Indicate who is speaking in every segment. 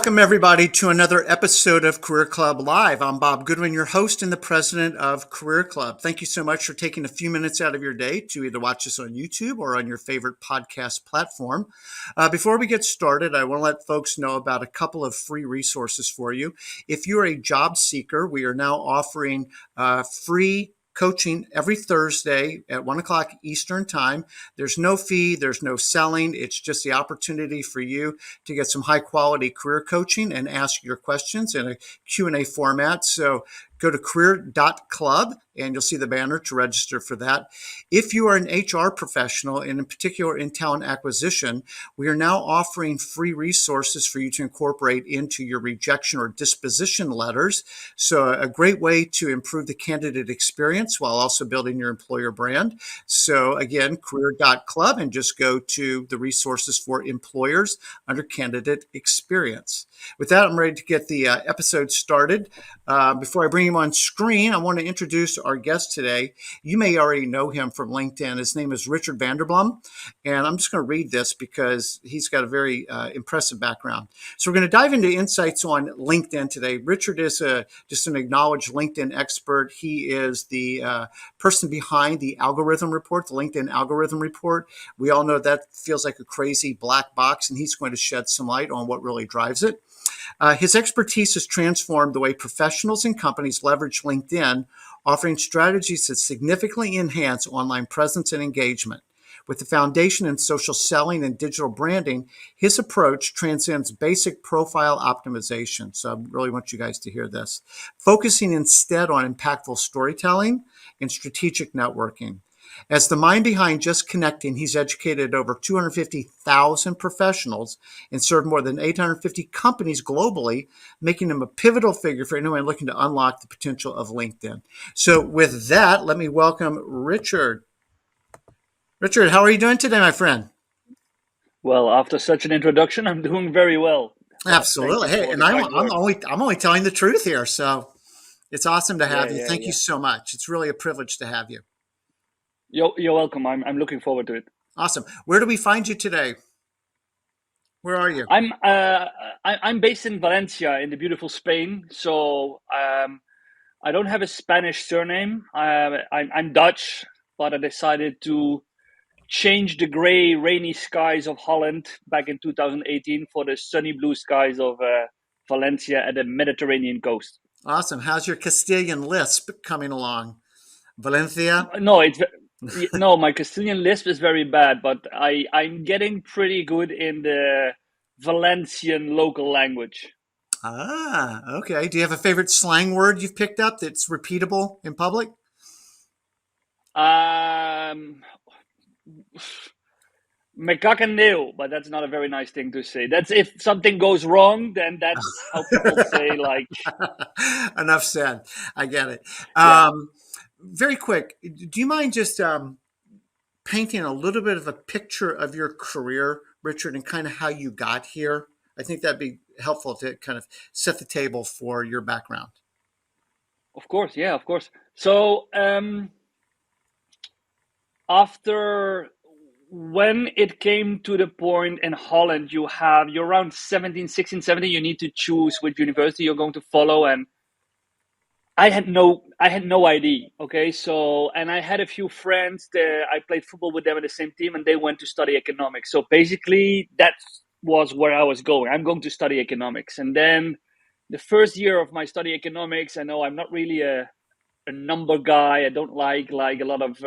Speaker 1: Welcome, everybody, to another episode of Career Club Live. I'm Bob Goodwin, your host and the president of Career Club. Thank you so much for taking a few minutes out of your day to either watch us on YouTube or on your favorite podcast platform. Before we get started, I want to let folks know about a couple of free resources for you. If you're a job seeker, we are now offering free coaching every Thursday at 1 o'clock Eastern time. There's no fee, there's no selling. It's just the opportunity for you to get some high quality career coaching and ask your questions in a Q&A format. So go to career.club and you'll see the banner to register for that. If you are an HR professional, and in particular in talent acquisition, we are now offering free resources for you to incorporate into your rejection or disposition letters. So a great way to improve the candidate experience while also building your employer brand. So again, career.club, and just go to the resources for employers under candidate experience. With that, I'm ready to get the episode started. Before I bring him on screen, I want to introduce our guest today. You may already know him from LinkedIn. His name is Richard Vanderblom, and I'm just going to read this because he's got a very impressive background. So we're going to dive into insights on LinkedIn today. Richard is just an acknowledged LinkedIn expert. He is the person behind the algorithm report, the LinkedIn algorithm report. We all know that feels like a crazy black box, and he's going to shed some light on what really drives it. His expertise has transformed the way professionals and companies leverage LinkedIn, offering strategies that significantly enhance online presence and engagement. With the foundation in social selling and digital branding, his approach transcends basic profile optimization. So I really want you guys to hear this, focusing instead on impactful storytelling and strategic networking. As the mind behind Just Connecting, he's educated over 250,000 professionals and served more than 850 companies globally, making him a pivotal figure for anyone looking to unlock the potential of LinkedIn. So with that, let me welcome Richard. Richard, how are you doing today, my friend?
Speaker 2: Well, after such an introduction, I'm doing very well. Bob, thank
Speaker 1: Absolutely.
Speaker 2: you
Speaker 1: Hey,
Speaker 2: for
Speaker 1: and
Speaker 2: the kind words.
Speaker 1: I'm only telling the truth here. So it's awesome to
Speaker 2: Yeah,
Speaker 1: have you.
Speaker 2: yeah,
Speaker 1: Thank you
Speaker 2: yeah.
Speaker 1: so much. It's really a privilege to have you.
Speaker 2: You're welcome. I'm looking forward to it.
Speaker 1: Awesome. Where do we find you today? Where are you?
Speaker 2: I'm based in Valencia in the beautiful Spain. So I don't have a Spanish surname. I'm Dutch, but I decided to change the gray, rainy skies of Holland back in 2018 for the sunny blue skies of Valencia at the Mediterranean coast.
Speaker 1: Awesome. How's your Castilian lisp coming along? Valencia?
Speaker 2: No, no. My Castilian lisp is very bad, but I'm getting pretty good in the Valencian local language.
Speaker 1: Ah, okay. Do you have a favorite slang word you've picked up that's repeatable in public?
Speaker 2: Um, Me cacandeo, but that's not a very nice thing to say. That's if something goes wrong, then that's how people say like,
Speaker 1: Enough said. I get it.
Speaker 2: yeah,
Speaker 1: Very quick, do you mind just painting a little bit of a picture of your career, Richard, and kind of how you got here? I think that'd be helpful to kind of set the table for your background.
Speaker 2: of course, yeah, of course. So after when it came to the point in Holland, you're around 17, 16, 17, you need to choose which university you're going to follow. And I had no idea. Okay. So, and I had a few friends that I played football with them in the same team and they went to study economics. So basically that was where I was going. I'm going to study economics. And then the first year of my study economics, I know I'm not really a number guy. I don't like a lot of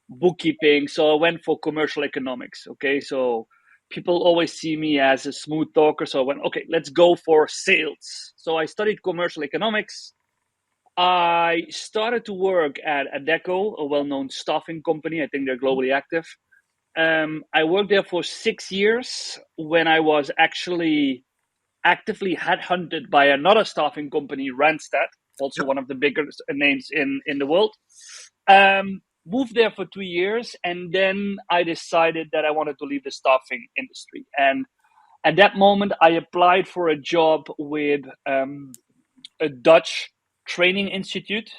Speaker 2: bookkeeping. So I went for commercial economics. Okay, so people always see me as a smooth talker. So I went, okay, let's go for sales. So I studied commercial economics. I started to work at Adecco, a well-known staffing company. I think they're globally active. I worked there for 6 years when I was actually actively headhunted by another staffing company, Randstad, also
Speaker 1: Yep.
Speaker 2: one of the biggest names in the world. Moved there for 2 years, and then I decided that I wanted to leave the staffing industry. And at that moment, I applied for a job with a Dutch training institute,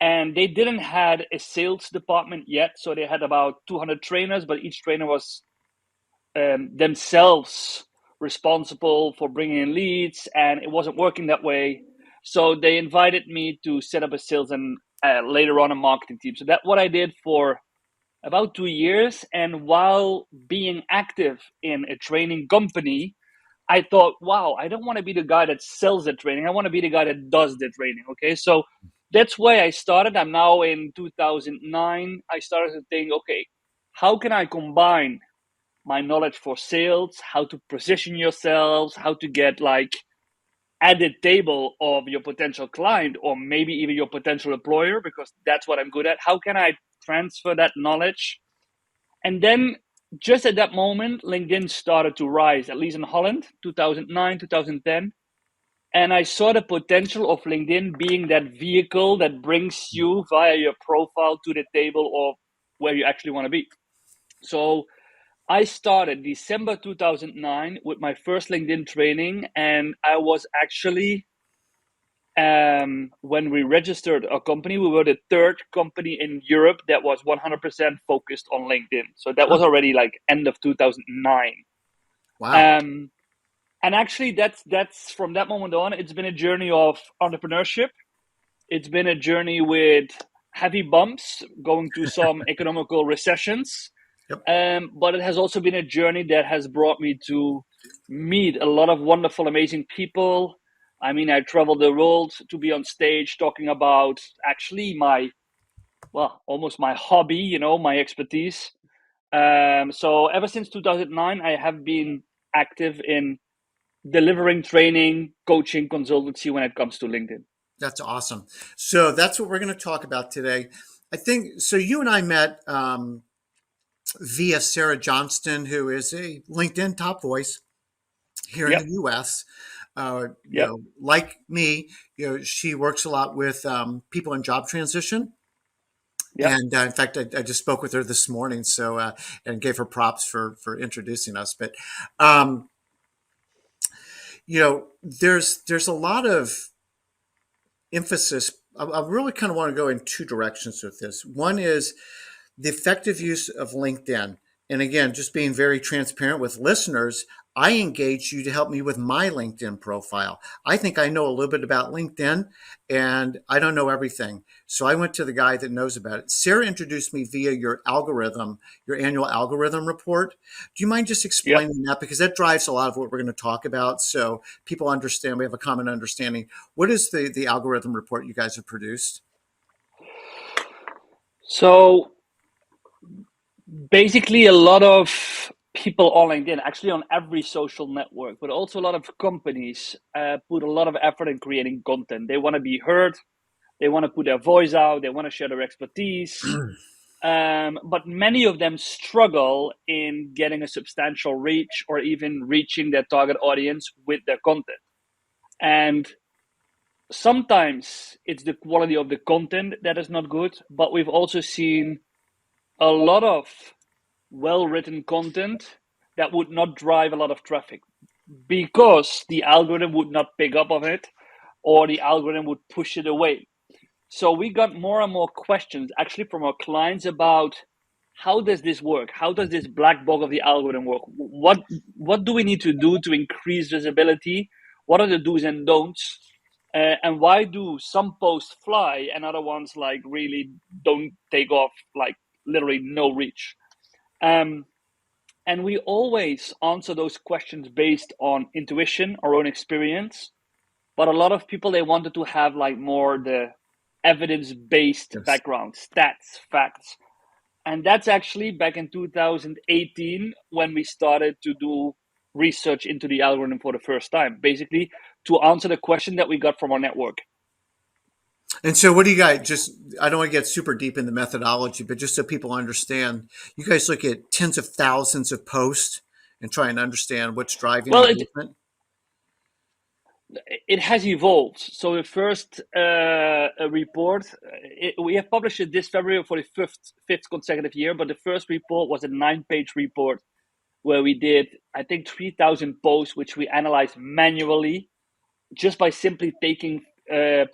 Speaker 2: and they didn't had a sales department yet. So they had about 200 trainers, but each trainer was themselves responsible for bringing in leads, and it wasn't working that way. So they invited me to set up a sales and later on a marketing team. So that's what I did for about 2 years. And while being active in a training company, I thought, wow, I don't want to be the guy that sells the training. I want to be the guy that does the training. Okay. So that's why I started. I'm now in 2009. I started to think, okay, how can I combine my knowledge for sales, how to position yourselves, how to get like at the table of your potential client or maybe even your potential employer, because that's what I'm good at. How can I transfer that knowledge? And then just at that moment, LinkedIn started to rise, at least in Holland, 2009, 2010. And I saw the potential of LinkedIn being that vehicle that brings you via your profile to the table of where you actually want to be. So I started December 2009 with my first LinkedIn training, and I was actually, when we registered our company, we were the third company in Europe that was 100% focused on LinkedIn. So that was already like end of 2009.
Speaker 1: Wow.
Speaker 2: And actually, that's from that moment on, it's been a journey of entrepreneurship. It's been a journey with heavy bumps, going through some economical recessions.
Speaker 1: Yep.
Speaker 2: But it has also been a journey that has brought me to meet a lot of wonderful, amazing people. I mean, I traveled the world to be on stage talking about actually almost my hobby, my expertise. So ever since 2009, I have been active in delivering training, coaching, consultancy when it comes to LinkedIn.
Speaker 1: That's awesome. So that's what we're going to talk about today. I think so. You and I met via Sarah Johnston, who is a LinkedIn top voice here in
Speaker 2: Yep.
Speaker 1: the U.S.
Speaker 2: Yep.
Speaker 1: Like me, she works a lot with people in job transition.
Speaker 2: Yep.
Speaker 1: And in fact, I just spoke with her this morning, so and gave her props for introducing us. But um, there's a lot of emphasis. I really kind of want to go in two directions with this. One is the effective use of LinkedIn. And again, just being very transparent with listeners, I engaged you to help me with my LinkedIn profile. I think I know a little bit about LinkedIn and I don't know everything. So I went to the guy that knows about it. Sarah introduced me via your algorithm, your annual algorithm report. Do you mind just
Speaker 2: Yep.
Speaker 1: explaining that? Because that drives a lot of what we're going to talk about. So people understand, we have a common understanding. What is the algorithm report you guys have produced?
Speaker 2: So basically, a lot of people on LinkedIn, actually on every social network, but also a lot of companies put a lot of effort in creating content. They want to be heard, they want to put their voice out, they want to share their expertise. But many of them struggle in getting a substantial reach or even reaching their target audience with their content. And sometimes it's the quality of the content that is not good, but we've also seen a lot of well-written content that would not drive a lot of traffic because the algorithm would not pick up on it or the algorithm would push it away. So we got more and more questions actually from our clients about how does this work? How does this black box of the algorithm work? What do we need to do to increase visibility? What are the do's and don'ts? And why do some posts fly and other ones like really don't take off, like literally no reach? Um, and we always answer those questions based on intuition, our own experience. But a lot of people, they wanted to have like more the evidence-based
Speaker 1: Yes.
Speaker 2: background, stats, facts. And that's actually back in 2018 when we started to do research into the algorithm for the first time, basically to answer the question that we got from our network.
Speaker 1: And so, what do you guys just? I don't want to get super deep in the methodology, but just so people understand, you guys look at tens of thousands of posts and try and understand what's driving
Speaker 2: Well, it
Speaker 1: engagement.
Speaker 2: it has evolved. So the first report, we have published it this February for the fifth consecutive year, but the first report was a 9-page report where we did, I think, 3,000 posts, which we analyzed manually just by simply taking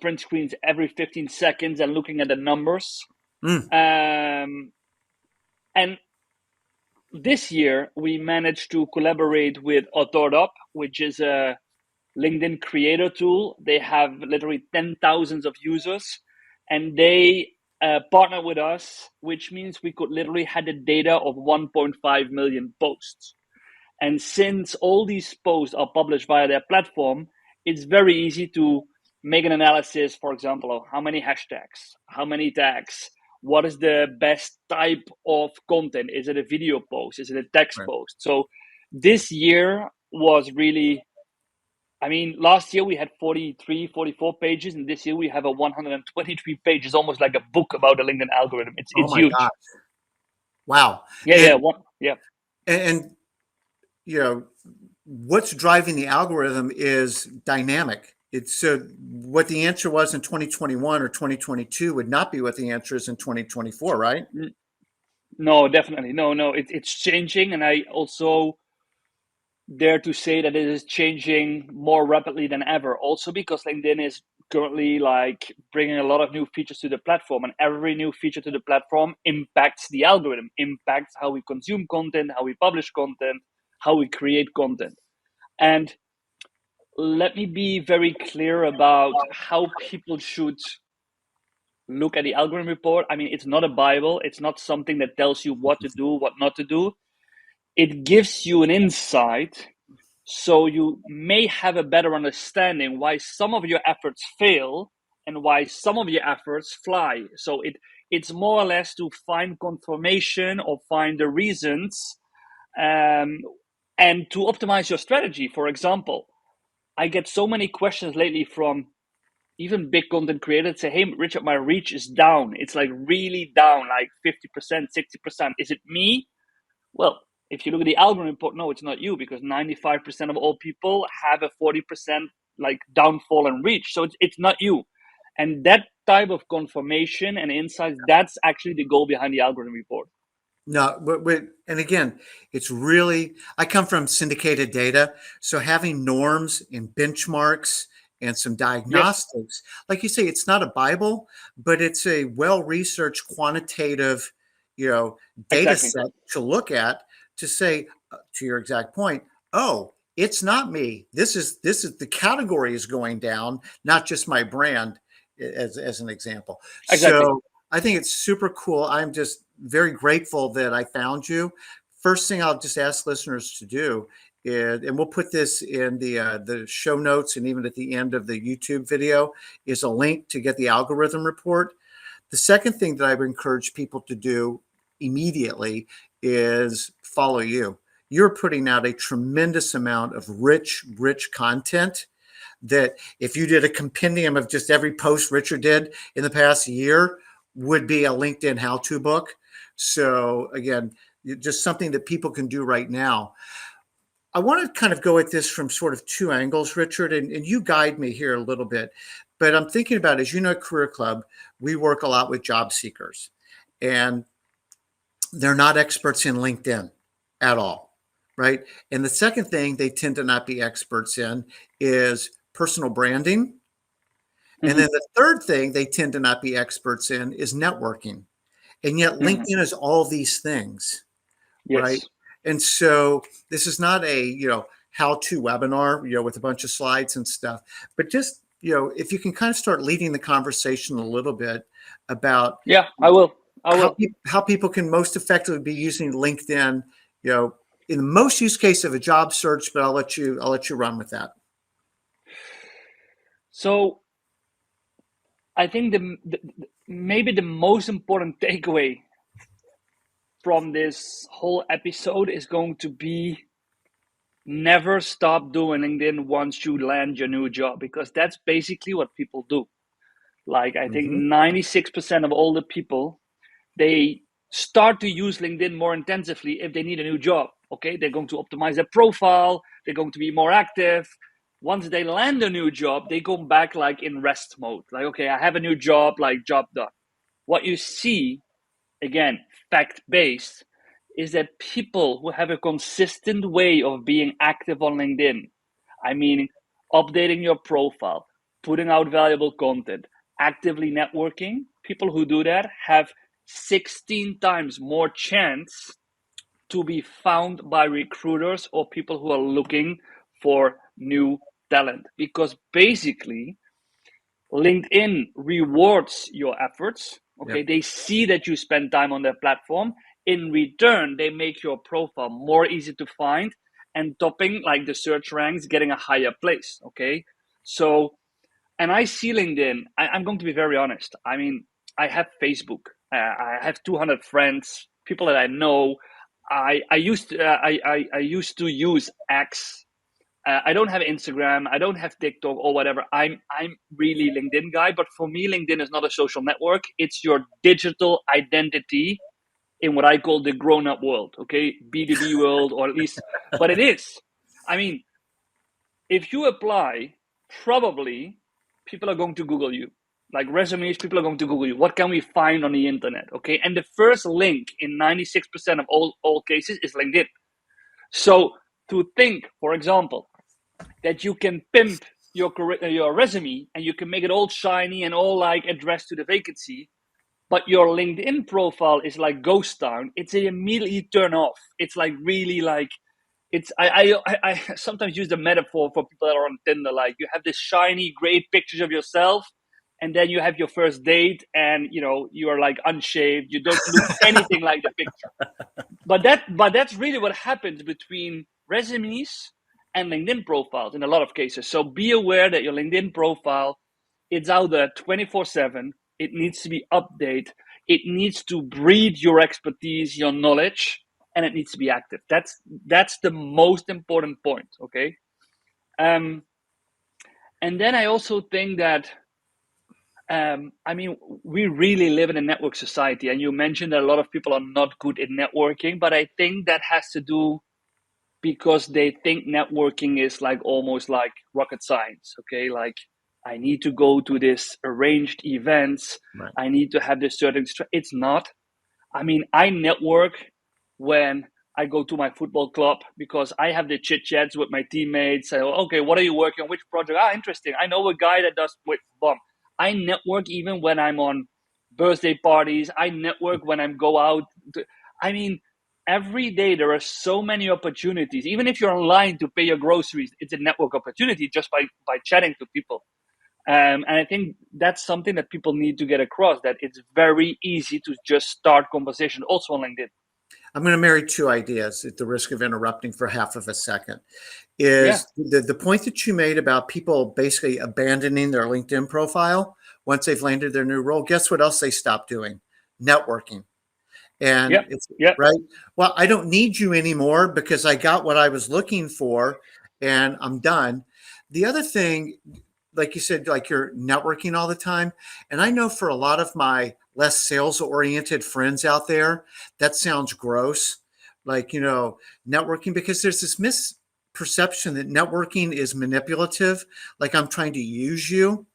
Speaker 2: print screens every 15 seconds and looking at the numbers.
Speaker 1: Mm.
Speaker 2: And this year we managed to collaborate with Autordop, which is a LinkedIn creator tool. They have literally 10,000 of users, and they partner with us, which means we could literally have the data of 1.5 million posts. And since all these posts are published via their platform, it's very easy to make an analysis, for example, of how many hashtags, how many tags, what is the best type of content? Is it a video post? Is it a text
Speaker 1: Right.
Speaker 2: post? So this year was really, I mean, last year we had 43, 44 pages, and this year we have a 123 pages, almost like a book about the LinkedIn algorithm.
Speaker 1: Oh
Speaker 2: It's
Speaker 1: my
Speaker 2: huge.
Speaker 1: God. Wow.
Speaker 2: Yeah, yeah,
Speaker 1: And,
Speaker 2: one, yeah.
Speaker 1: and, you know, what's driving the algorithm is dynamic. It's so what the answer was in 2021 or 2022 would not be what the answer is in 2024, right?
Speaker 2: No, definitely. No. It's changing. And I also dare to say that it is changing more rapidly than ever. Also because LinkedIn is currently like bringing a lot of new features to the platform, and every new feature to the platform impacts the algorithm, impacts how we consume content, how we publish content, how we create content. And let me be very clear about how people should look at the algorithm report. I mean, it's not a Bible. It's not something that tells you what to do, what not to do. It gives you an insight, so you may have a better understanding why some of your efforts fail and why some of your efforts fly. So it's more or less to find confirmation or find the reasons, um, and to optimize your strategy. For example, I get so many questions lately from even big content creators say, "Hey, Richard, my reach is down. It's like really down, like 50%, 60%. Is it me?" Well, if you look at the algorithm report, no, it's not you, because 95% of all people have a 40% like downfall in reach. So it's not you. And that type of confirmation and insights, that's actually the goal behind the algorithm report.
Speaker 1: No, and again, it's really, I come from syndicated data. So having norms and benchmarks and some
Speaker 2: Yes,
Speaker 1: diagnostics, like you say, it's not a Bible, but it's a well-researched quantitative, data
Speaker 2: exactly.
Speaker 1: set to look at to say, to your exact point, oh, it's not me. This is the category is going down, not just my brand, as an example.
Speaker 2: Exactly.
Speaker 1: So I think it's super cool. I'm just very grateful that I found you. First thing I'll just ask listeners to do is, and we'll put this in the show notes and even at the end of the YouTube video, is a link to get the algorithm report. The second thing that I would encourage people to do immediately is follow you. You're putting out a tremendous amount of rich content that if you did a compendium of just every post Richard did in the past year, would be a LinkedIn how-to book. So again, just something that people can do right now. I want to kind of go at this from sort of two angles, Richard, and you guide me here a little bit. But I'm thinking about, as you know, Career Club, we work a lot with job seekers, and they're not experts in LinkedIn at all, right? And the second thing they tend to not be experts in is personal branding. And
Speaker 2: Mm-hmm.
Speaker 1: then the third thing they tend to not be experts in is networking. And yet
Speaker 2: Mm-hmm.
Speaker 1: LinkedIn is all these things, right?
Speaker 2: Yes.
Speaker 1: And so this is not a, how-to webinar, with a bunch of slides and stuff, but just, if you can kind of start leading the conversation a little bit about
Speaker 2: Yeah, I will. I
Speaker 1: how
Speaker 2: will.
Speaker 1: how people can most effectively be using LinkedIn, in the most use case of a job search, but I'll let you run with that.
Speaker 2: So I think the maybe the most important takeaway from this whole episode is going to be never stop doing LinkedIn once you land your new job, because that's basically what people do. Like, I think
Speaker 1: Mm-hmm.
Speaker 2: 96% of all the people, they start to use LinkedIn more intensively if they need a new job. Okay, they're going to optimize their profile, they're going to be more active. Once they land a new job, they go back like in rest mode. Like, okay, I have a new job, like job done. What you see, again, fact based, is that people who have a consistent way of being active on LinkedIn, I mean, updating your profile, putting out valuable content, actively networking, people who do that have 16 times more chance to be found by recruiters or people who are looking for new talent, because basically LinkedIn rewards your efforts. Okay,
Speaker 1: Yep.
Speaker 2: they see that you spend time on their platform. In return, they make your profile more easy to find and topping like the search ranks, getting a higher place. Okay, so and I see LinkedIn. I'm going to be very honest. I mean, I have Facebook. I have 200 friends, people that I know. I used to use X. I don't have Instagram. I don't have TikTok or whatever. I'm really LinkedIn guy. But for me, LinkedIn is not a social network. It's your digital identity in what I call the grown up world. Okay, B2B world, or at least, but it is. I mean, if you apply, probably people are going to Google you. Like resumes, people are going to Google you. What can we find on the internet? Okay, and the first link in 96% of all cases is LinkedIn. So to think, for example, that you can pimp your resume and you can make it all shiny and all like addressed to the vacancy, but your LinkedIn profile is like ghost town. It's a immediately turn off. It's like really like it's I sometimes use the metaphor for people that are on Tinder. Like you have this shiny, great pictures of yourself, and then you have your first date, and you are like unshaved. You don't look anything like the picture. But that's really what happens between resumes and LinkedIn profiles in a lot of cases. So be aware that your LinkedIn profile, it's out there 24/7. It needs to be updated. It needs to breed your expertise, your knowledge, and it needs to be active. That's the most important point. Okay. Um, and then I also think that I mean, we really live in a network society, and you mentioned that a lot of people are not good at networking, but I think that has to do because they think networking is like almost like rocket science. Okay, like I need to go to this arranged events,
Speaker 1: Right.
Speaker 2: I need to have this certain. It's not. I mean, I network when I go to my football club because I have the chit chats with my teammates. Say, okay, what are you working on? Which project? Ah, interesting. I know a guy that does with Blom. I network even when I'm on birthday parties. I network when I go out. I mean, every day there are so many opportunities. Even if you're online to pay your groceries, it's a network opportunity just by chatting to people. And I think that's something that people need to get across, that it's very easy to just start conversation also on LinkedIn.
Speaker 1: I'm going to marry two ideas at the risk of interrupting for half of a second.
Speaker 2: Yeah.
Speaker 1: Is the point that you made about people basically abandoning their LinkedIn profile once they've landed their new role? Guess what else they stop doing? Networking. And
Speaker 2: Yeah.
Speaker 1: it's
Speaker 2: Yeah.
Speaker 1: right. Well, I don't need you anymore because I got what I was looking for and I'm done. The other thing, like you said, like you're networking all the time. And I know for a lot of my less sales oriented friends out there, that sounds gross. Like, networking, because there's this misperception that networking is manipulative, like I'm trying to use you.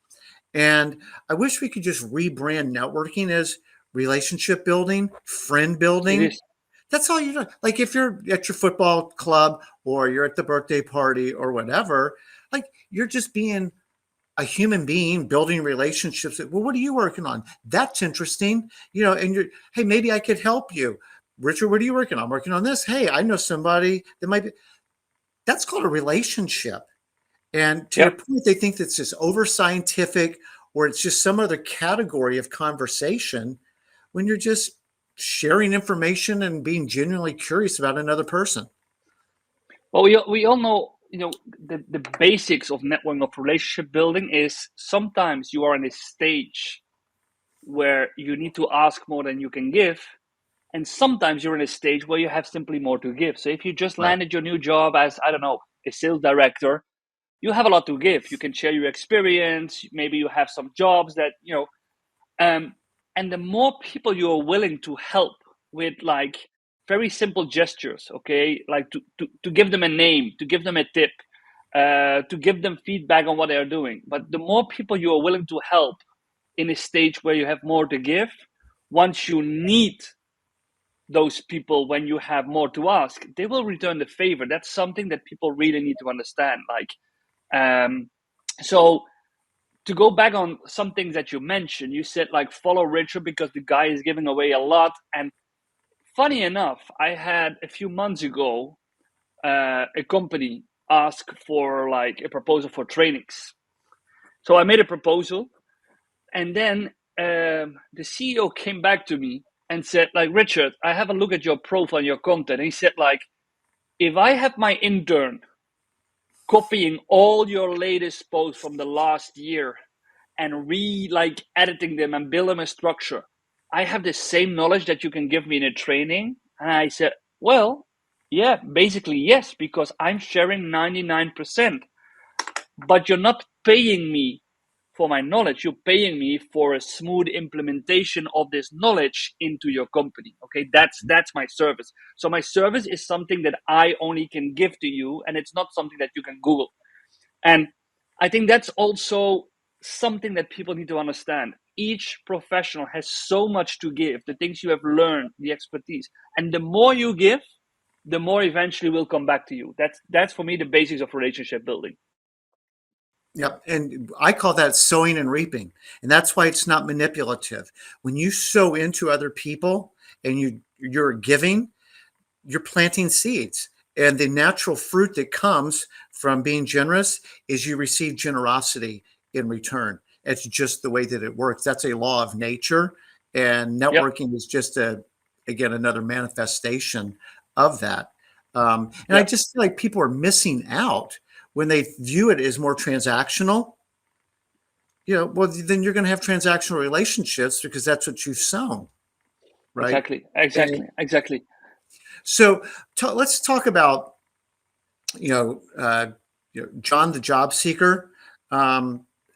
Speaker 1: And I wish we could just rebrand networking as relationship building, friend
Speaker 2: It
Speaker 1: building.
Speaker 2: is.
Speaker 1: That's all you're doing. Like if you're at your football club or you're at the birthday party or whatever, like you're just being a human being building relationships. Well, what are you working on? That's interesting. And hey, maybe I could help you. Richard, what are you working on? I'm working on this. Hey, I know somebody that might be. That's called a relationship. And to your
Speaker 2: Yep.
Speaker 1: point, they think that's just over scientific or it's just some other category of conversation when you're just sharing information and being genuinely curious about another person.
Speaker 2: Well, we all know, the basics of networking, of relationship building, is sometimes you are in a stage where you need to ask more than you can give. And sometimes you're in a stage where you have simply more to give. So if you just
Speaker 1: Right.
Speaker 2: landed your new job as, I don't know, a sales director, you have a lot to give. You can share your experience. Maybe you have some jobs that, um, and the more people you are willing to help with like very simple gestures, okay, like to give them a name, to give them a tip, to give them feedback on what they are doing. But the more people you are willing to help in a stage where you have more to give, once you need those people, when you have more to ask, they will return the favor. That's something that people really need to understand. So to go back on some things that you mentioned, you said like follow Richard because the guy is giving away a lot. And funny enough, I had a few months ago a company ask for like a proposal for trainings. So I made a proposal, and then the CEO came back to me and said, like, Richard, I have a look at your profile and your content. And he said, like, if I have my intern copying all your latest posts from the last year and like editing them and build them a structure, I have the same knowledge that you can give me in a training. And I said, well, yeah, basically yes, because I'm sharing 99%, but you're not paying me for my knowledge. You're paying me for a smooth implementation of this knowledge into your company. Okay, that's my service. So my service is something that I only can give to you, and it's not something that you can Google. And I think that's also something that people need to understand. Each professional has so much to give, the things you have learned, the expertise. And the more you give, the more eventually will come back to you. That's for me the basics of relationship building.
Speaker 1: Yep. And I call that sowing and reaping. And that's why it's not manipulative. When you sow into other people and you're giving, you're planting seeds. And the natural fruit that comes from being generous is you receive generosity in return. It's just the way that it works. That's a law of nature. And
Speaker 2: Yep,
Speaker 1: networking is just again, another manifestation of that. And I
Speaker 2: yep,
Speaker 1: just feel like people are missing out when they view it as more transactional. Well, then you're going to have transactional relationships because that's what you've sown, right?
Speaker 2: exactly,
Speaker 1: And
Speaker 2: exactly, exactly.
Speaker 1: so let's talk about you know, uh, John the job seeker.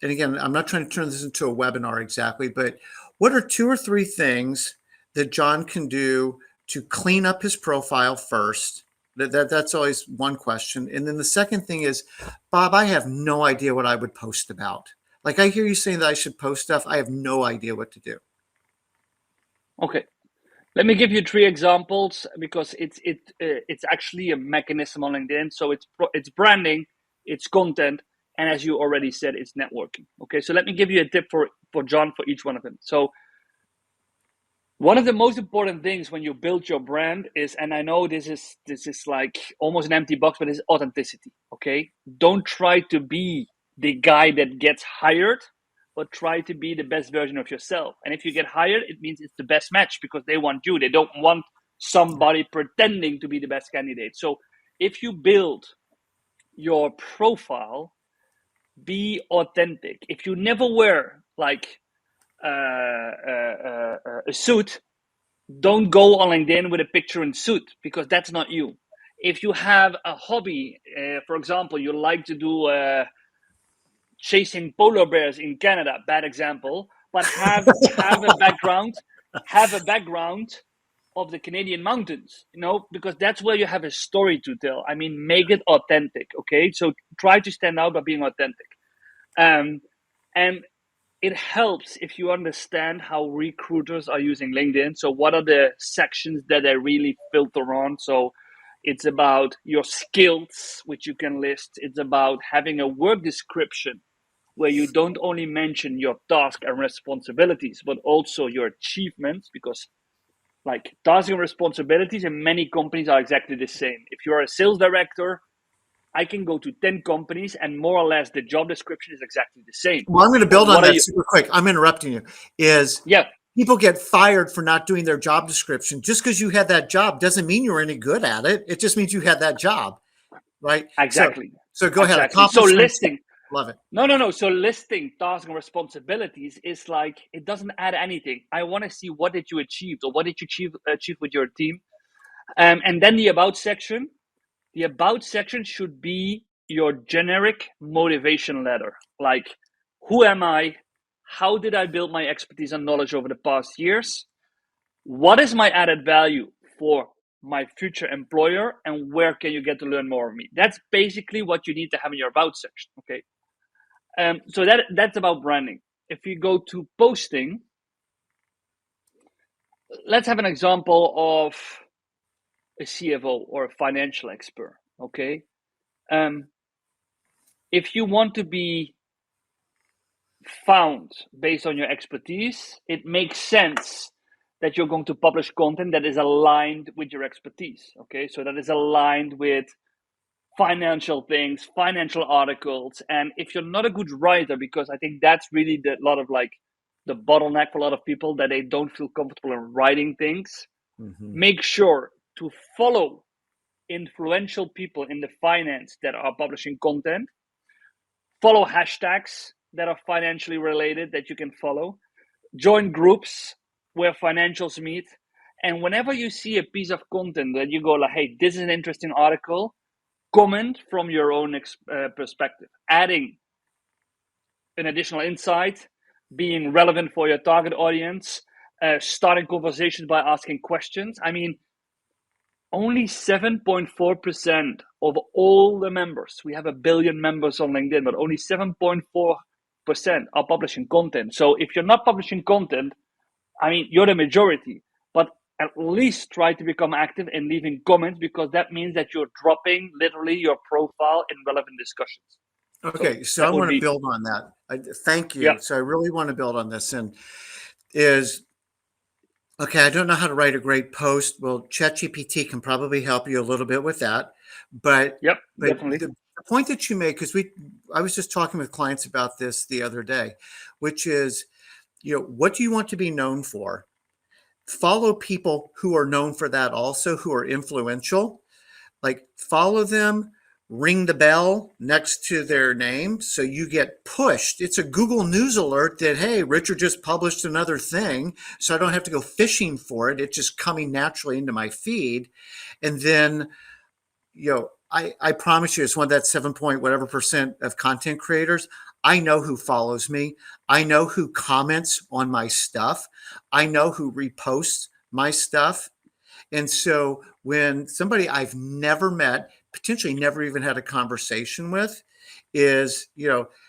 Speaker 1: And again, I'm not trying to turn this into a webinar exactly, but what are two or three things that John can do to clean up his profile first? That's always one question. And then the second thing is, Bob, I have no idea what I would post about. Like I hear you saying that I should post stuff. I have no idea what to do.
Speaker 2: Okay. Let me give you three examples because it's actually a mechanism on LinkedIn. So it's branding, it's content, and as you already said, it's networking. Okay, so let me give you a tip for John for each one of them. So one of the most important things when you build your brand is, and I know this is like almost an empty box, but it's authenticity. Okay, don't try to be the guy that gets hired, but try to be the best version of yourself. And if you get hired, it means it's the best match because they want you. They don't want somebody pretending to be the best candidate. So if you build your profile, be authentic. If you never wear like a suit, don't go on LinkedIn with a picture in suit because that's not you. If you have a hobby, for example, you like to do chasing polar bears in Canada, bad example, but have a background, have a background of the Canadian mountains, because that's where you have a story to tell. I mean, make it authentic, okay? So try to stand out by being authentic. And it helps if you understand how recruiters are using LinkedIn. So what are the sections that they really filter on? So it's about your skills, which you can list. It's about having a work description where you don't only mention your task and responsibilities, but also your achievements, because like tasks and responsibilities in many companies are exactly the same. If you're a sales director, I can go to 10 companies and more or less the job description is exactly the same.
Speaker 1: Well, I'm going to
Speaker 2: But
Speaker 1: build on
Speaker 2: what are
Speaker 1: that
Speaker 2: you?
Speaker 1: super quick. I'm interrupting you. Is
Speaker 2: Yeah,
Speaker 1: people get fired for not doing their job description. Just because you had that job doesn't mean you're any good at it. It just means you had that job, right? So,
Speaker 2: exactly.
Speaker 1: so go ahead.
Speaker 2: Exactly. So
Speaker 1: Accomplishments.
Speaker 2: listing,
Speaker 1: Love it.
Speaker 2: no. So listing tasks and responsibilities is like, it doesn't add anything. I want to see what did you achieve or what did you achieve with your team. And then the about section. The about section should be your generic motivation letter. Like, who am I? How did I build my expertise and knowledge over the past years? What is my added value for my future employer? And where can you get to learn more of me? That's basically what you need to have in your about section. Okay. So that's about branding. If you go to posting, let's have an example of a CFO or a financial expert. Okay. Um, if you want to be found based on your expertise, it makes sense that you're going to publish content that is aligned with your expertise. Okay, so that is aligned with financial things, financial articles. And if you're not a good writer, because I think that's really the lot of like the bottleneck for a lot of people, that they don't feel comfortable in writing things, make sure to follow influential people in the finance that are publishing content. Follow hashtags that are financially related that you can follow. Join groups where financials meet. And whenever you see a piece of content that you go like, hey, this is an interesting article, comment from your own perspective, adding an additional insight, being relevant for your target audience, starting conversations by asking questions. I mean, only 7.4% of all the members, we have 1 billion members on LinkedIn, but only 7.4% are publishing content. So if you're not publishing content, I mean, you're the majority, but at least try to become active and leaving comments, because that means that you're dropping literally your profile in relevant discussions.
Speaker 1: Okay, so I want to build on that. Thank you.
Speaker 2: Yeah.
Speaker 1: So I really want to build on this, and okay, I don't know how to write a great post. Well, ChatGPT can probably help you a little bit with that. But
Speaker 2: Yep, definitely.
Speaker 1: The point that you make, because I was just talking with clients about this the other day, which is, what do you want to be known for? Follow people who are known for that also, who are influential. Like, follow them, ring the bell next to their name so you get pushed. It's a Google News alert that, hey, Richard just published another thing, so I don't have to go fishing for it. It's just coming naturally into my feed. And then, I promise you, it's one of that 7 point whatever percent of content creators. I know who follows me. I know who comments on my stuff. I know who reposts my stuff. And so when somebody I've never met, potentially never even had a conversation with, is,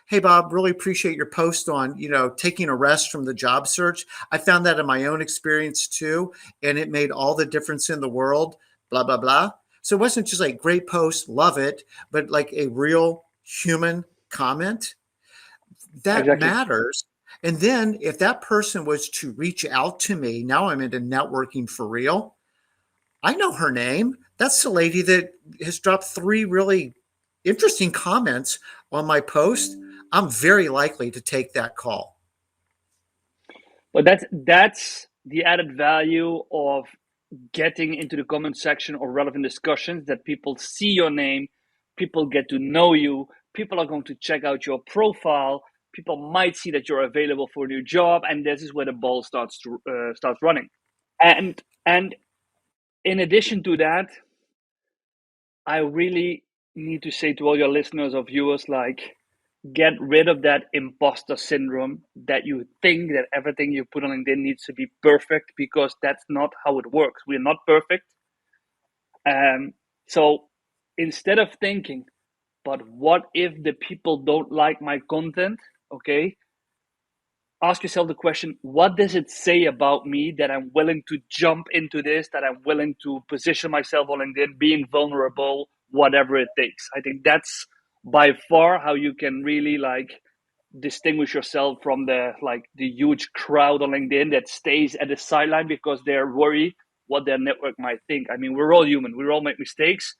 Speaker 1: hey, Bob, really appreciate your post on, taking a rest from the job search. I found that in my own experience too, and it made all the difference in the world, blah, blah, blah. So it wasn't just like great post, love it, but like a real human comment that matters. And then if that person was to reach out to me, now I'm into networking for real. I know her name. That's the lady that has dropped 3 really interesting comments on my post. I'm very likely to take that call.
Speaker 2: But that's the added value of getting into the comment section or relevant discussions, that people see your name, people get to know you, people are going to check out your profile, people might see that you're available for a new job, and this is where the ball starts running. And in addition to that, I really need to say to all your listeners or viewers, like, get rid of that imposter syndrome, that you think that everything you put on LinkedIn needs to be perfect, because that's not how it works. We're not perfect. So instead of thinking, but what if the people don't like my content? Okay, ask yourself the question, what does it say about me that I'm willing to jump into this, that I'm willing to position myself on LinkedIn, being vulnerable, whatever it takes. I think that's by far how you can really distinguish yourself from the huge crowd on LinkedIn that stays at the sideline because they're worried what their network might think. I mean, we're all human. We all make mistakes.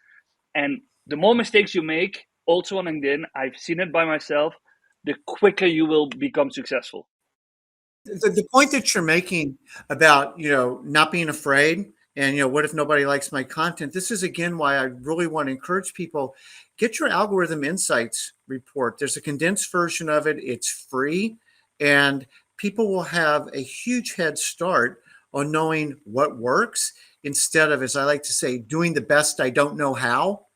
Speaker 2: And the more mistakes you make, also on LinkedIn, I've seen it by myself, the quicker you will become successful.
Speaker 1: The point that you're making about, not being afraid and, what if nobody likes my content? This is, again, why I really want to encourage people, get your algorithm insights report. There's a condensed version of it. It's free, and people will have a huge head start on knowing what works instead of, as I like to say, doing the best I don't know how.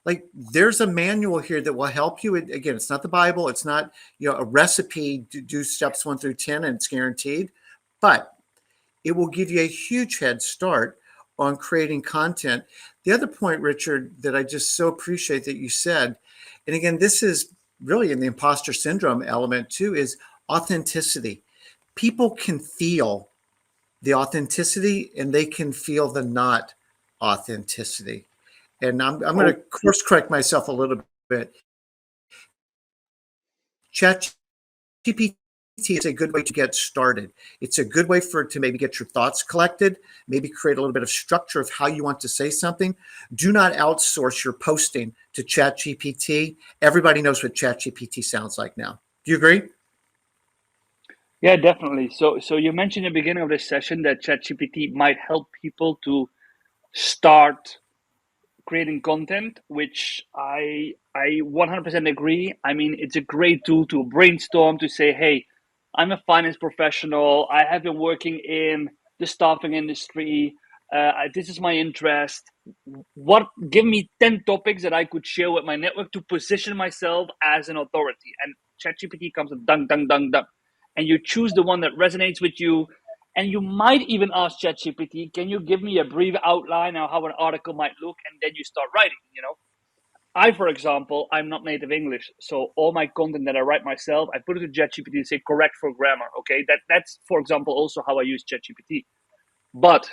Speaker 1: Like, there's a manual here that will help you. Again, it's not the Bible. It's not, a recipe to do steps 1 through 10 and it's guaranteed, but it will give you a huge head start on creating content. The other point, Richard, that I just so appreciate that you said, and again, this is really in the imposter syndrome element too, is authenticity. People can feel the authenticity and they can feel the not authenticity. And I'm going to course correct myself a little bit. ChatGPT is a good way to get started. It's a good way to maybe get your thoughts collected, maybe create a little bit of structure of how you want to say something. Do not outsource your posting to ChatGPT. Everybody knows what ChatGPT sounds like now. Do you agree?
Speaker 2: Yeah, definitely. So you mentioned in the beginning of this session that ChatGPT might help people to start creating content, which I 100% agree. I mean, it's a great tool to brainstorm, to say, hey, I'm a finance professional. I have been working in the staffing industry. This is my interest. What give me 10 topics that I could share with my network to position myself as an authority. And ChatGPT comes and dunk, dunk, dunk, dunk. And you choose the one that resonates with you. And you might even ask ChatGPT, can you give me a brief outline of how an article might look? And then you start writing, for example, I'm not native English. So all my content that I write myself, I put it to ChatGPT and say correct for grammar. Okay. That's, for example, also how I use ChatGPT. But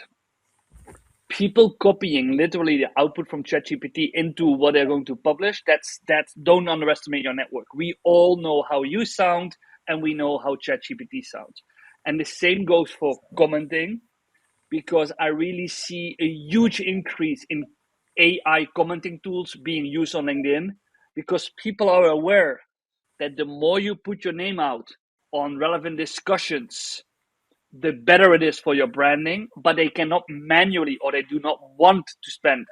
Speaker 2: people copying literally the output from ChatGPT into what they're going to publish, that's don't underestimate your network. We all know how you sound and we know how ChatGPT sounds. And the same goes for commenting, because I really see a huge increase in AI commenting tools being used on LinkedIn, because people are aware that the more you put your name out on relevant discussions, the better it is for your branding, but they cannot manually, or they do not want to spend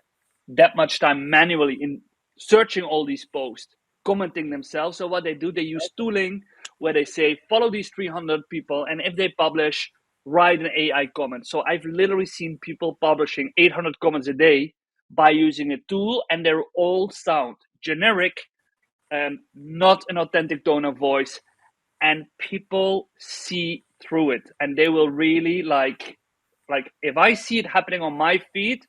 Speaker 2: that much time manually in searching all these posts, commenting themselves. So what they do, they use tooling where they say, follow these 300 people, and if they publish, write an AI comment. So I've literally seen people publishing 800 comments a day by using a tool, and they're all sound generic, not an authentic tone of voice, and people see through it, and they will really like if I see it happening on my feed,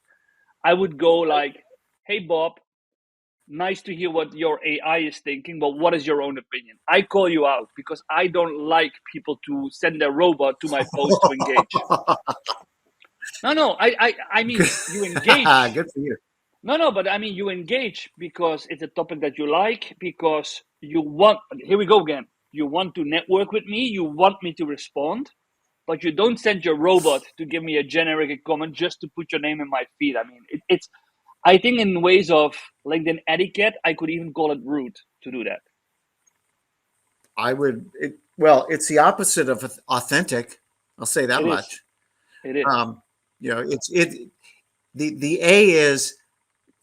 Speaker 2: I would go like, hey Bob, nice to hear what your AI is thinking, but what is your own opinion? I call you out because I don't like people to send their robot to my post to engage. No, I mean, you engage.
Speaker 1: Good for you.
Speaker 2: No, but I mean, you engage because it's a topic that you like, because you want, here we go again. You want to network with me, you want me to respond, but you don't send your robot to give me a generic comment just to put your name in my feed. I mean, it's, I think in ways of LinkedIn etiquette, I could even call it rude to do that.
Speaker 1: Well, it's the opposite of authentic. I'll say that
Speaker 2: It is.
Speaker 1: much.
Speaker 2: It is.
Speaker 1: Um, the A is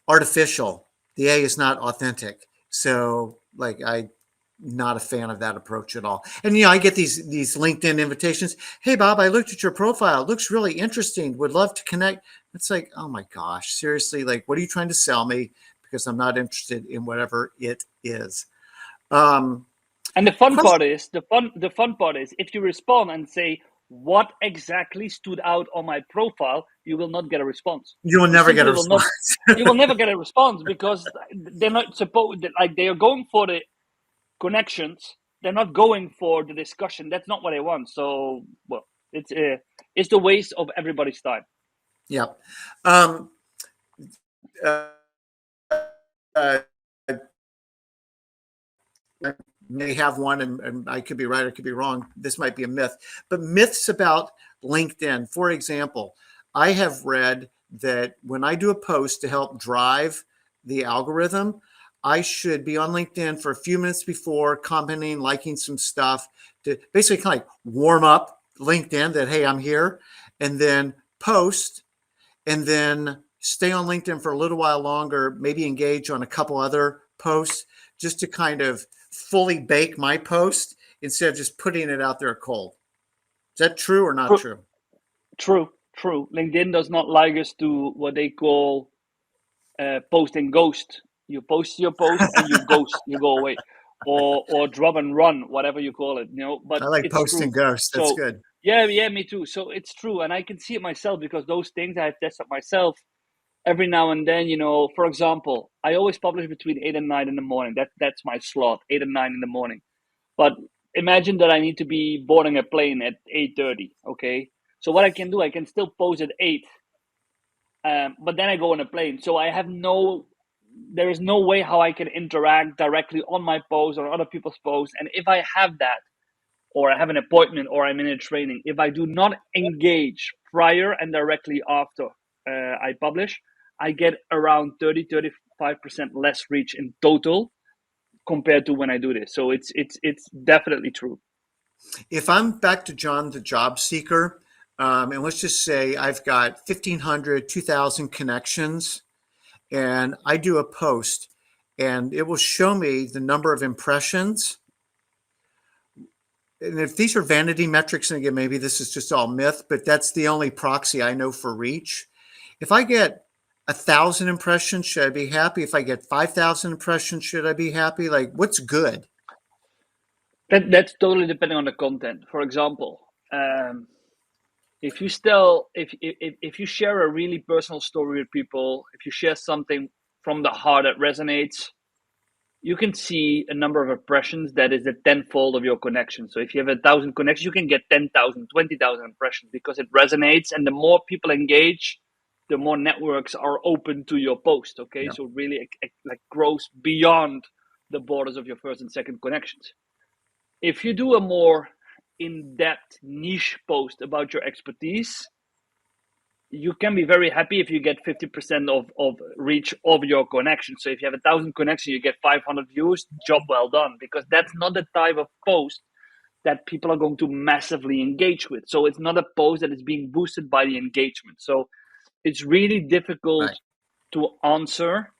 Speaker 1: artificial. The A is not authentic. So like I not a fan of that approach at all. And I get these LinkedIn invitations. Hey Bob, I looked at your profile. It looks really interesting. Would love to connect. It's like, oh my gosh, seriously, like what are you trying to sell me? Because I'm not interested in whatever it is. Um,
Speaker 2: And the fun part is if you respond and say what exactly stood out on my profile, you will not get a response.
Speaker 1: you will
Speaker 2: You
Speaker 1: never get a
Speaker 2: simply will not.
Speaker 1: response.
Speaker 2: You will never get a response because they're not supposed. Like they are going for the connections. They're not going for the discussion. That's not what they want. So, well, it's the waste of everybody's time.
Speaker 1: Yep. Um, uh, uh, I may have one, and I could be right, I could be wrong. This might be a myth, but myths about LinkedIn. For example, I have read that when I do a post to help drive the algorithm, I should be on LinkedIn for a few minutes before, commenting, liking some stuff to basically kind of like warm up LinkedIn that, hey, I'm here, and then post, and then stay on LinkedIn for a little while longer, maybe engage on a couple other posts just to kind of fully bake my post instead of just putting it out there cold. Is that true or not true?
Speaker 2: True. LinkedIn does not like us to what they call post and ghost. You post your post and you ghost, you go away, or drop and run, whatever you call it. But
Speaker 1: I like
Speaker 2: it's
Speaker 1: post
Speaker 2: true.
Speaker 1: and ghost. That's
Speaker 2: So
Speaker 1: good.
Speaker 2: yeah, me too. So it's true, and I can see it myself because those things I've tested myself every now and then. For example, I always publish between 8 and 9 in the morning. That's my slot, 8 and 9 in the morning. But imagine that I need to be boarding a plane at 8:30. Okay, so what I can do, I can still post at 8, but then I go on a plane. So there is no way how I can interact directly on my post or other people's posts. And if I have that, or I have an appointment, or I'm in a training, if I do not engage prior and directly after I publish, I get around 30-35% less reach in total compared to when I do this. So it's definitely true.
Speaker 1: If I'm back to John the job seeker, and let's just say I've got 1,500, 2,000 connections, and I do a post, and it will show me the number of impressions. And if these are vanity metrics, and again, maybe this is just all myth, but that's the only proxy I know for reach. If I get 1,000 impressions, should I be happy? If I get 5,000 impressions, should I be happy? Like, what's good?
Speaker 2: That's totally depending on the content. For example, if you still if you share a really personal story with people, if you share something from the heart that resonates, you can see a number of impressions that is the tenfold of your connection. So if you have 1,000 connections, you can get 10,000, 20,000 impressions because it resonates, and the more people engage, the more networks are open to your post. Okay,
Speaker 1: Yeah.
Speaker 2: so really like grows beyond the borders of your first and second connections. If you do a more in-depth niche post about your expertise, you can be very happy if you get 50% of reach of your connection. So if you have 1,000 connections, you get 500 views, job well done, because that's not the type of post that people are going to massively engage with. So it's not a post that is being boosted by the engagement. So it's really difficult
Speaker 1: Right.
Speaker 2: to answer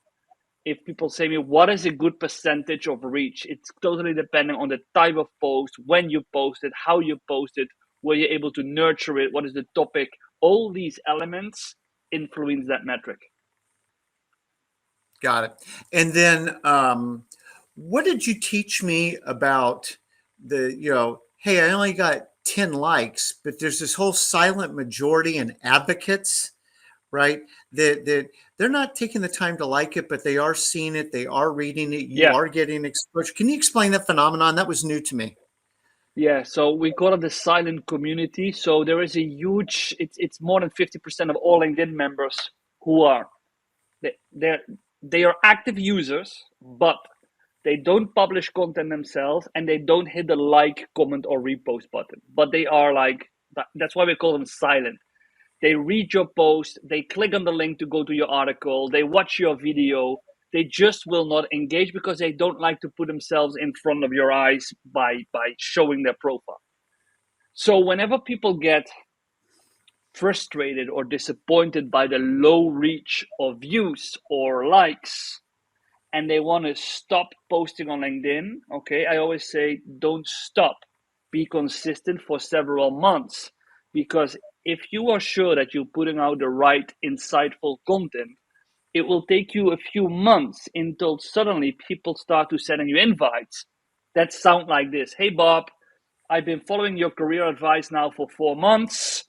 Speaker 2: if people say to me, what is a good percentage of reach? It's totally depending on the type of post, when you post it, how you post it, were you able to nurture it, what is the topic? All these elements influence that metric.
Speaker 1: Got it. And then, what did you teach me about hey, I only got 10 likes, but there's this whole silent majority and advocates, right? That they're not taking the time to like it, but they are seeing it, they are reading it, you
Speaker 2: Yeah,
Speaker 1: are getting exposure. Can you explain that phenomenon? That was new to me.
Speaker 2: yeah. So we call it the silent community. So there is a huge, it's more than 50% of all LinkedIn members who are, they they are active users, but they don't publish content themselves and they don't hit the like, comment, or repost button. But they are like, that's why we call them silent. They read your post, they click on the link to go to your article, they watch your video, they just will not engage because they don't like to put themselves in front of your eyes by showing their profile. So whenever people get frustrated or disappointed by the low reach of views or likes, and they want to stop posting on LinkedIn, okay, I always say don't stop. Be consistent for several months, because if you are sure that you're putting out the right insightful content, it will take you a few months until suddenly people start to send you invites that sound like this. Hey, Bob, I've been following your career advice now for 4 months.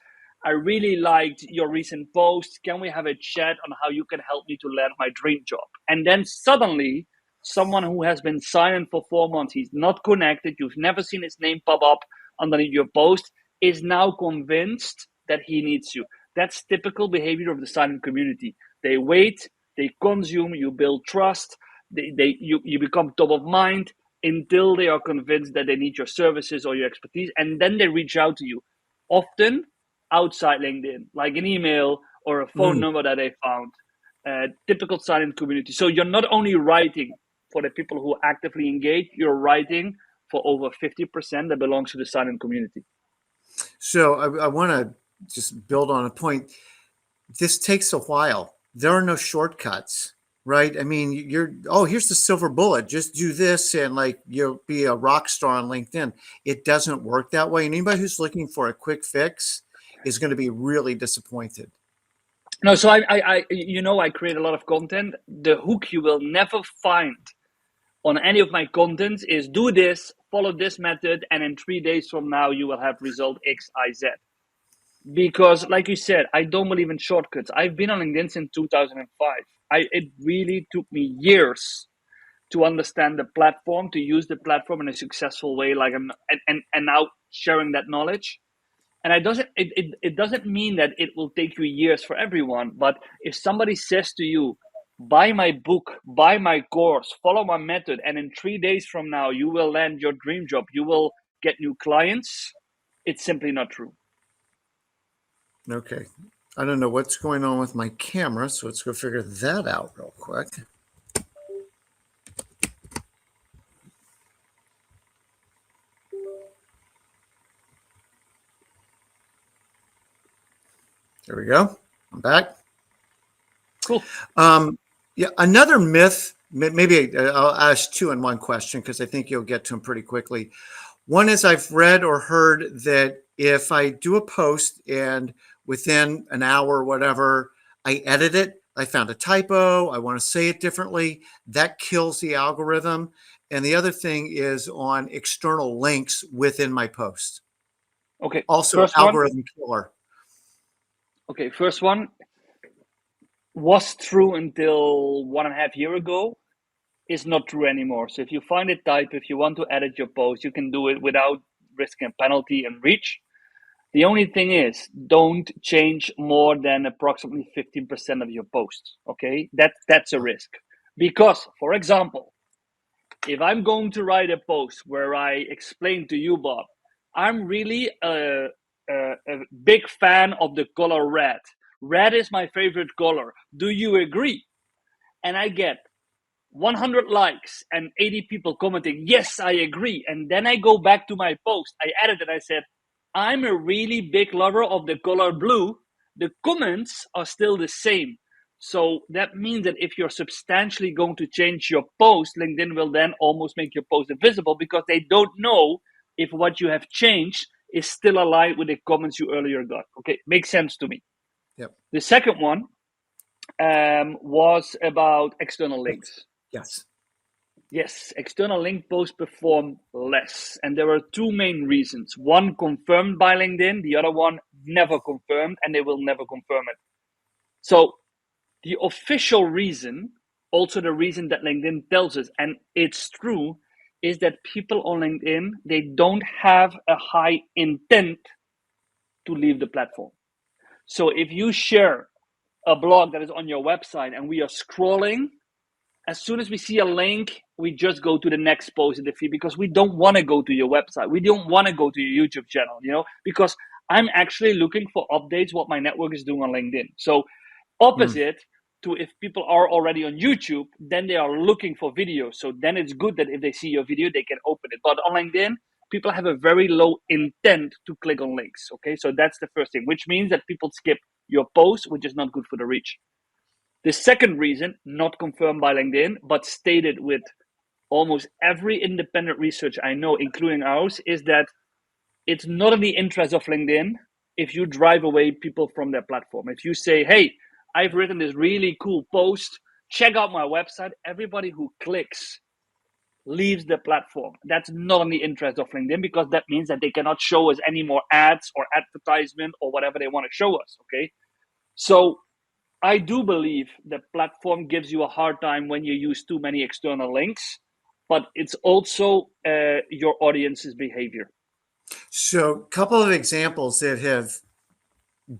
Speaker 2: I really liked your recent post. Can we have a chat on how you can help me to land my dream job? And then suddenly, someone who has been silent for 4 months, he's not connected, you've never seen his name pop up underneath your post, is now convinced that he needs you. That's typical behavior of the silent community. They wait, they consume, you build trust, you become top of mind, until they are convinced that they need your services or your expertise, and then they reach out to you, often outside LinkedIn, like an email or a phone
Speaker 1: Mm.
Speaker 2: number that they found. Typical silent community. So you're not only writing for the people who actively engage, you're writing for over 50% that belongs to the silent community.
Speaker 1: So I want to just build on a point. This takes a while. There are no shortcuts, right? I mean, here's the silver bullet. Just do this and like you'll be a rock star on LinkedIn. It doesn't work that way. And anybody who's looking for a quick fix is going to be really disappointed.
Speaker 2: No, so I create a lot of content. The hook you will never find on any of my contents is do this, follow this method, and in 3 days from now you will have result X, I, Z. Because, like you said, I don't believe in shortcuts. I've been on LinkedIn since 2005. It really took me years to understand the platform, to use the platform in a successful way. Like and now sharing that knowledge. And it doesn't mean that it will take you years for everyone. But if somebody says to you, buy my book, buy my course, follow my method, and in 3 days from now you will land your dream job, you will get new clients, it's simply not true.
Speaker 1: Okay. I don't know what's going on with my camera, so let's go figure that out real quick. There we go. I'm back.
Speaker 2: Cool.
Speaker 1: Yeah, another myth, maybe I'll ask two in one question because I think you'll get to them pretty quickly. One is I've read or heard that if I do a post and within an hour or whatever, I edit it, I found a typo, I want to say it differently, that kills the algorithm. And the other thing is on external links within my post.
Speaker 2: Okay.
Speaker 1: Also,
Speaker 2: First one.
Speaker 1: algorithm killer.
Speaker 2: Okay. First one was true until 1.5 years ago. Is not true anymore. So if you find a type, if you want to edit your post, you can do it without risking a penalty and reach. The only thing is, don't change more than approximately 15% of your posts. Okay, that's a risk. Because, for example, if I'm going to write a post where I explain to you, Bob, I'm really a big fan of the color red. Red is my favorite color. Do you agree? And I get 100 likes and 80 people commenting, yes, I agree. And then I go back to my post. I added it. I said, I'm a really big lover of the color blue. The comments are still the same. So that means that if you're substantially going to change your post, LinkedIn will then almost make your post invisible because they don't know if what you have changed is still aligned with the comments you earlier got. Okay, makes sense to me.
Speaker 1: Yep.
Speaker 2: The second one was about external links.
Speaker 1: Yes.
Speaker 2: Yes, external link posts perform less. And there are two main reasons. One confirmed by LinkedIn, the other one never confirmed, and they will never confirm it. So the official reason, also the reason that LinkedIn tells us, and it's true, is that people on LinkedIn, they don't have a high intent to leave the platform. So if you share a blog that is on your website and we are scrolling, as soon as we see a link, we just go to the next post in the feed because we don't want to go to your website. We don't want to go to your YouTube channel, because I'm actually looking for updates what my network is doing on LinkedIn. So opposite to if people are already on YouTube, then they are looking for videos. So then it's good that if they see your video, they can open it. But on LinkedIn, people have a very low intent to click on links. Okay, so that's the first thing, which means that people skip your post, which is not good for the reach. The second reason, not confirmed by LinkedIn, but stated with almost every independent research I know, including ours, is that it's not in the interest of LinkedIn if you drive away people from their platform. If you say, hey, I've written this really cool post, check out my website, everybody who clicks leaves the platform. That's not in the interest of LinkedIn because that means that they cannot show us any more ads or advertisement or whatever they want to show us, okay? So I do believe the platform gives you a hard time when you use too many external links, but it's also your audience's behavior.
Speaker 1: So, a couple of examples that have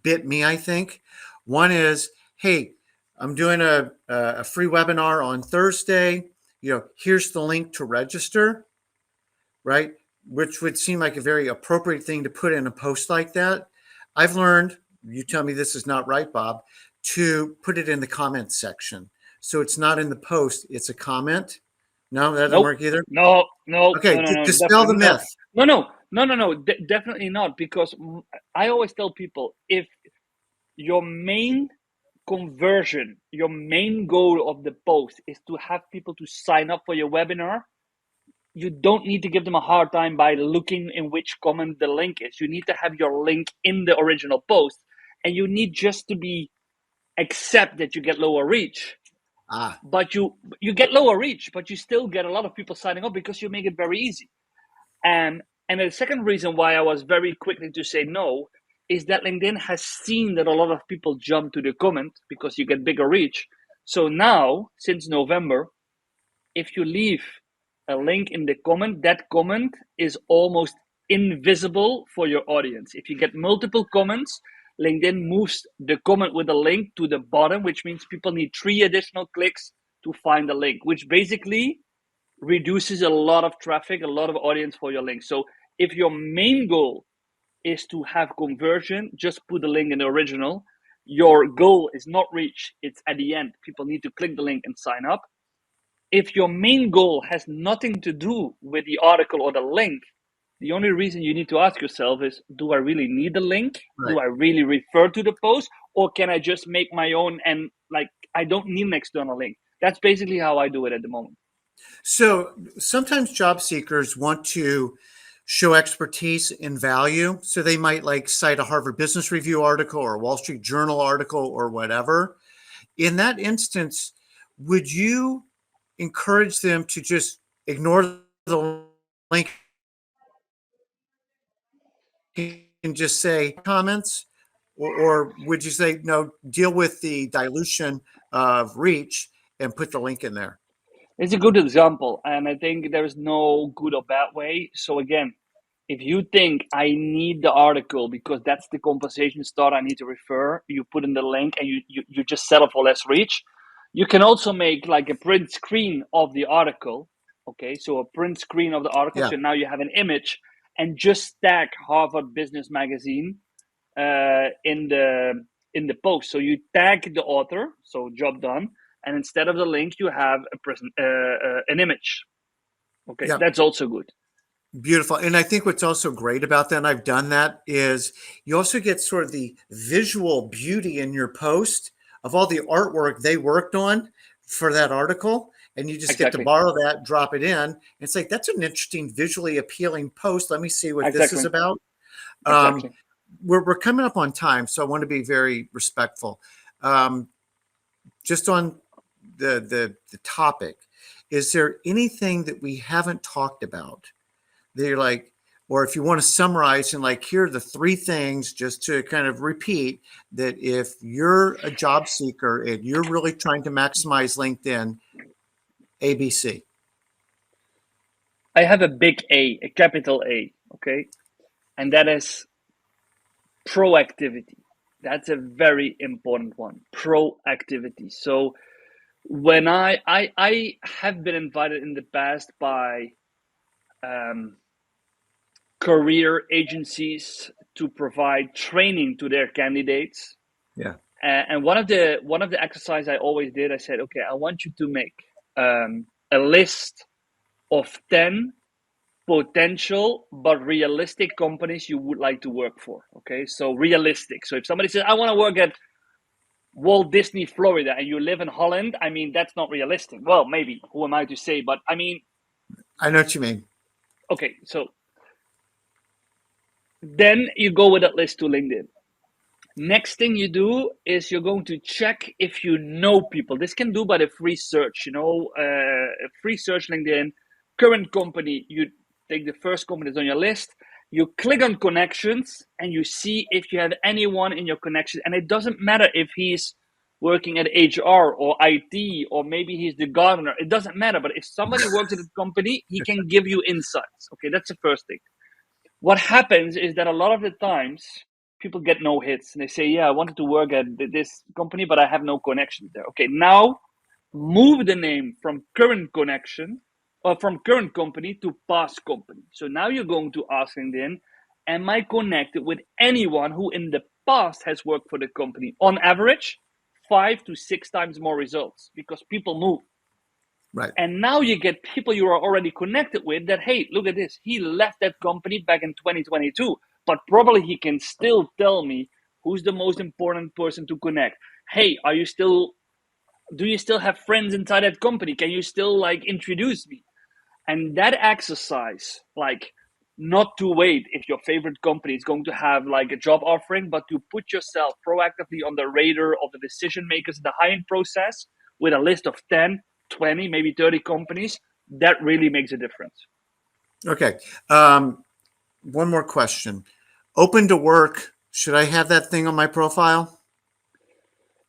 Speaker 1: bit me, I think. One is, hey, I'm doing a free webinar on Thursday. Here's the link to register, right? Which would seem like a very appropriate thing to put in a post like that. I've learned, you tell me this is not right, Bob, to put it in the comments section. So it's not in the post, it's a comment. No, that doesn't work either?
Speaker 2: No.
Speaker 1: Okay, dispel the myth.
Speaker 2: No, definitely not. Because I always tell people, if your main conversion, your main goal of the post is to have people to sign up for your webinar, you don't need to give them a hard time by looking in which comment the link is. You need to have your link in the original post, and you need just to be accept that you get lower reach. But you get lower reach, but you still get a lot of people signing up because you make it very easy. And the second reason why I was very quickly to say no is that LinkedIn has seen that a lot of people jump to the comment because you get bigger reach. So now, since November, if you leave a link in the comment, that comment is almost invisible for your audience. If you get multiple comments, LinkedIn moves the comment with a link to the bottom, which means people need 3 additional clicks to find the link, which basically reduces a lot of traffic, a lot of audience for your link. So If your main goal is to have conversion, just put the link in the original. Your goal is not reached, it's at the end. People need to click the link and sign up. If your main goal has nothing to do with the article or the link, the only reason you need to ask yourself is, do I really need the link?
Speaker 1: Right.
Speaker 2: Do I really refer to the post? Or can I just make my own and like, I don't need an external link? That's basically how I do it at the moment.
Speaker 1: So sometimes job seekers want to show expertise and value. So they might like cite a Harvard Business Review article or a Wall Street Journal article or whatever. In that instance, would you encourage them to just ignore the link and just say comments? Or would you say, no, deal with the dilution of reach and put the link in there?
Speaker 2: It's a good example, and I think there is no good or bad way. So again, if you think I need the article because that's the conversation start I need to refer, you put in the link and you just settle for less reach. You can also make like a print screen of the article. Okay, so a print screen of the article.
Speaker 1: Yeah.
Speaker 2: So now you have an image and just tag Harvard Business Magazine in the post. So you tag the author, so job done, and instead of the link, you have an image. Okay,
Speaker 1: Yeah.
Speaker 2: that's also good.
Speaker 1: Beautiful. And I think what's also great about that, and I've done that, is you also get sort of the visual beauty in your post of all the artwork they worked on for that article. And you just get to
Speaker 2: Exactly,
Speaker 1: borrow that, drop it in. It's like, that's an interesting, visually appealing post. Let me see what this is
Speaker 2: exactly,
Speaker 1: about. Um,
Speaker 2: exactly.
Speaker 1: we're coming up on time, so I want to be very respectful. Um, just on the topic, is there anything that we haven't talked about? They're like, or if you want to summarize and like, here are the three things just to kind of repeat that if you're a job seeker and you're really trying to maximize LinkedIn, ABC.
Speaker 2: I have a big a capital A, okay, and that is proactivity. That's a very important one. Proactivity. So when I have been invited in the past by um, career agencies to provide training to their candidates.
Speaker 1: Yeah.
Speaker 2: And one of the exercises I always did, I said, okay, I want you to make a list of 10 potential but realistic companies you would like to work for. Okay, so realistic. So if somebody says, I want to work at Walt Disney Florida and you live in Holland, I mean, that's not realistic. Well, maybe, who am I to say? But I mean,
Speaker 1: I know what you mean.
Speaker 2: okay, so then you go with that list to LinkedIn. Next thing you do is you're going to check if you know people. This can do by the free search, free search LinkedIn, current company. You take the first company that's on your list. You click on connections and you see if you have anyone in your connection. And it doesn't matter if he's working at HR or IT or maybe he's the gardener. It doesn't matter. But if somebody works at a company, he can give you insights. Okay, that's the first thing. What happens is that a lot of the times people get no hits and they say, yeah, I wanted to work at this company, but I have no connections there. Okay, now move the name from current connection or from current company to past company. So now you're going to ask LinkedIn, am I connected with anyone who in the past has worked for the company? On average, 5 to 6 times more results because people move.
Speaker 1: Right.
Speaker 2: And now you get people you are already connected with that, hey, look at this. He left that company back in 2022, but probably he can still tell me who's the most important person to connect. Hey, do you still have friends inside that company? Can you still like introduce me? And that exercise, like not to wait if your favorite company is going to have like a job offering, but to put yourself proactively on the radar of the decision makers in the hiring process with a list of 10, 20, maybe 30 companies, that really makes a difference.
Speaker 1: Okay. One more question. Open to work. Should I have that thing on my profile?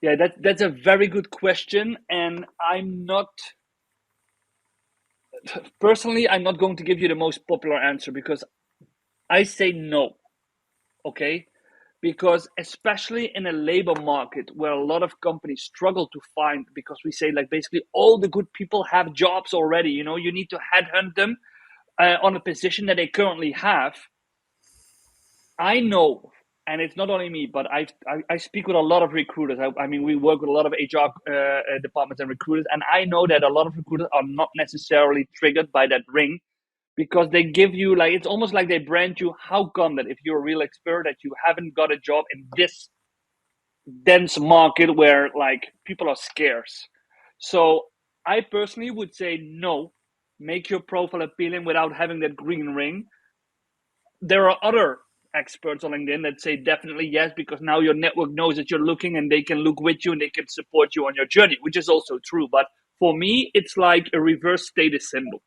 Speaker 2: Yeah, that's a very good question. And I'm not going to give you the most popular answer because I say no. Okay, because especially in a labor market where a lot of companies struggle to find, because we say like basically all the good people have jobs already, you need to headhunt them. on a position that they currently have, I know, and it's not only me, but I speak with a lot of recruiters. I mean, we work with a lot of HR departments and recruiters, and I know that a lot of recruiters are not necessarily triggered by that ring because they give you like, it's almost like they brand you. How come that if you're a real expert that you haven't got a job in this dense market where like people are scarce? So I personally would say no. Make your profile appealing without having that green ring. There are other experts on LinkedIn that say definitely yes, because now your network knows that you're looking and they can look with you and they can support you on your journey, which is also true. But for me, it's like a reverse status symbol.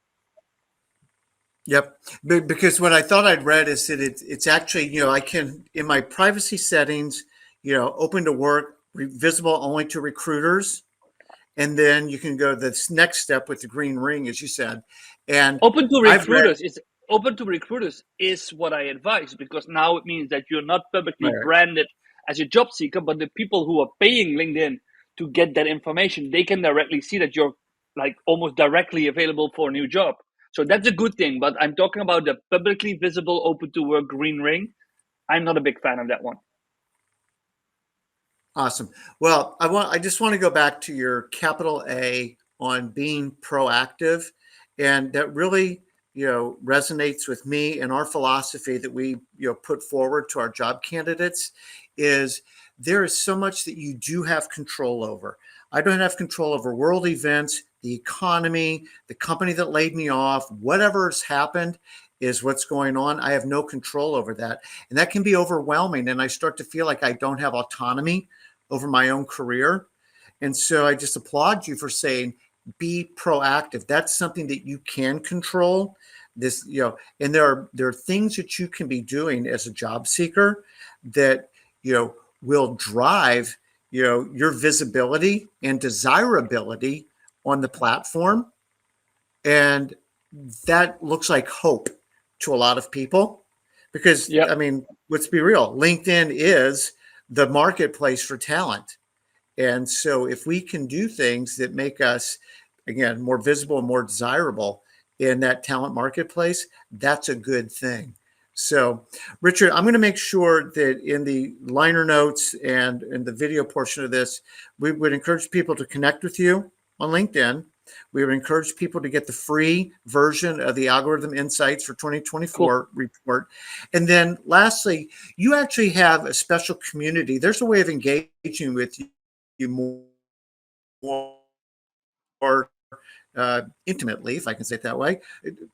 Speaker 1: Yep. Because what I thought I'd read is that it's actually, I can, in my privacy settings, open to work, visible only to recruiters. And then you can go this next step with the green ring, as you said. And
Speaker 2: Open to
Speaker 1: I've read,
Speaker 2: recruiters is open to recruiters is what I advise, because now it means that you're not publicly
Speaker 1: right.
Speaker 2: branded as a job seeker, but the people who are paying LinkedIn to get that information, they can directly see that you're like almost directly available for a new job. So that's a good thing. But I'm talking about the publicly visible open to work green ring. I'm not a big fan of that one.
Speaker 1: Awesome. Well, I just want to go back to your capital A on being proactive, and that really, resonates with me and our philosophy that we, put forward to our job candidates is there is so much that you do have control over. I don't have control over world events, the economy, the company that laid me off, whatever has happened is what's going on. I have no control over that. And that can be overwhelming. And I start to feel like I don't have autonomy over my own career. And so I just applaud you for saying, be proactive. That's something that you can control. This, and there are things that you can be doing as a job seeker that, will drive, your visibility and desirability on the platform. And that looks like hope to a lot of people because,
Speaker 2: Yeah.
Speaker 1: I mean, let's be real, LinkedIn is the marketplace for talent. And so if we can do things that make us, again, more visible and more desirable in that talent marketplace, that's a good thing. So, Richard, I'm going to make sure that in the liner notes and in the video portion of this, we would encourage people to connect with you on LinkedIn. We would encourage people to get the free version of the Algorithm Insights for
Speaker 2: Cool.
Speaker 1: 2024 report. And then lastly, you actually have a special community. There's a way of engaging with you more intimately, if I can say it that way.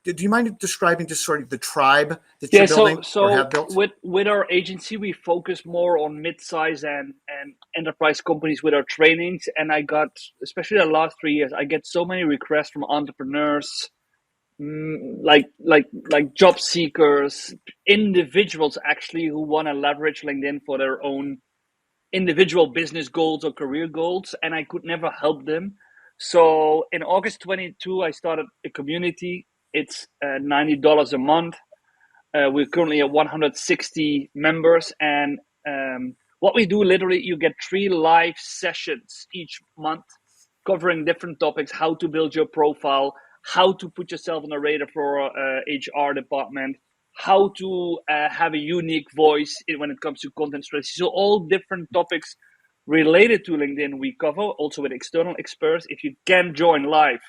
Speaker 1: Do you mind describing just sort of the tribe that
Speaker 2: Yeah,
Speaker 1: you're
Speaker 2: so
Speaker 1: building or
Speaker 2: so
Speaker 1: have built?
Speaker 2: with our agency, we focus more on mid-size and enterprise companies with our trainings. And I got, especially the last 3 years, I get so many requests from entrepreneurs, like job seekers, individuals actually who want to leverage LinkedIn for their own individual business goals or career goals, and I could never help them. So in August 22, I started a community. It's $90 a month. We're currently at 160 members, and what we do, literally, you get 3 live sessions each month covering different topics: how to build your profile, how to put yourself on the radar for HR department, how to have a unique voice when it comes to content strategy. So all different topics related to LinkedIn we cover, also with external experts. If you can join live,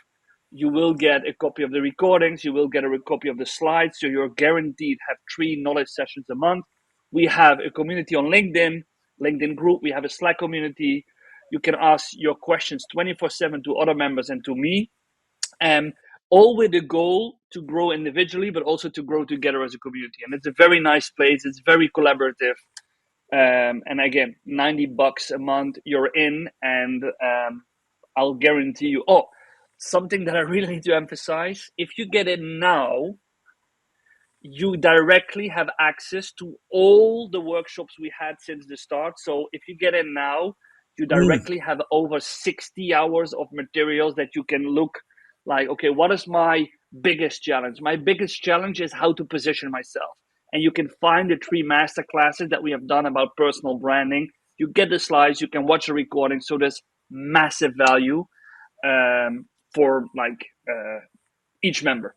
Speaker 2: you will get a copy of the recordings, you will get a copy of the slides, so you're guaranteed have 3 knowledge sessions a month. We have a community on LinkedIn group. We have a Slack community. You can ask your questions 24/7 to other members and to me. And all with the goal to grow individually, but also to grow together as a community. And it's a very nice place. It's very collaborative. And again, $90 a month, you're in, and I'll guarantee you. Oh, something that I really need to emphasize: if you get in now, you directly have access to all the workshops we had since the start. So if you get in now, you
Speaker 1: Mm.
Speaker 2: directly have over 60 hours of materials that you can look like, okay, what is my biggest challenge? My biggest challenge is how to position myself. And you can find the 3 master classes that we have done about personal branding. You get the slides, you can watch the recording. So there's massive value for like each member.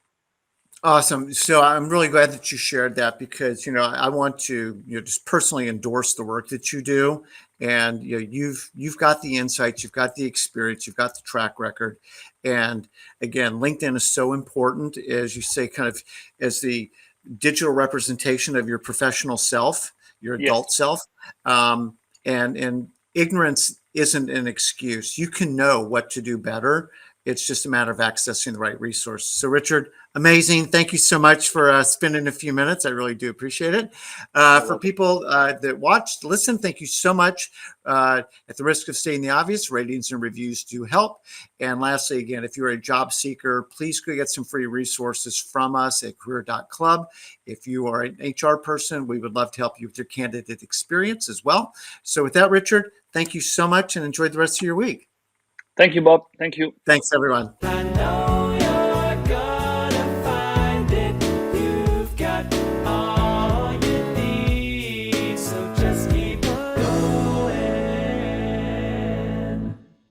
Speaker 1: Awesome. So I'm really glad that you shared that because, I want to, just personally endorse the work that you do. And, you've got the insights, you've got the experience, you've got the track record. And again, LinkedIn is so important, as you say, kind of as the digital representation of your professional self, your
Speaker 2: Yes.
Speaker 1: adult self. Um, and ignorance isn't an excuse. You can know what to do better. It's just a matter of accessing the right resources. So, Richard, amazing. Thank you so much for spending a few minutes. I really do appreciate it.
Speaker 2: You're
Speaker 1: For
Speaker 2: welcome.
Speaker 1: people that watched, listen, thank you so much. At the risk of stating the obvious, ratings and reviews do help. And lastly, again, if you're a job seeker, please go get some free resources from us at career.club. If you are an HR person, we would love to help you with your candidate experience as well. So with that, Richard, thank you so much and enjoy the rest of your week.
Speaker 2: Thank you, Bob. Thank you.
Speaker 1: Thanks, everyone.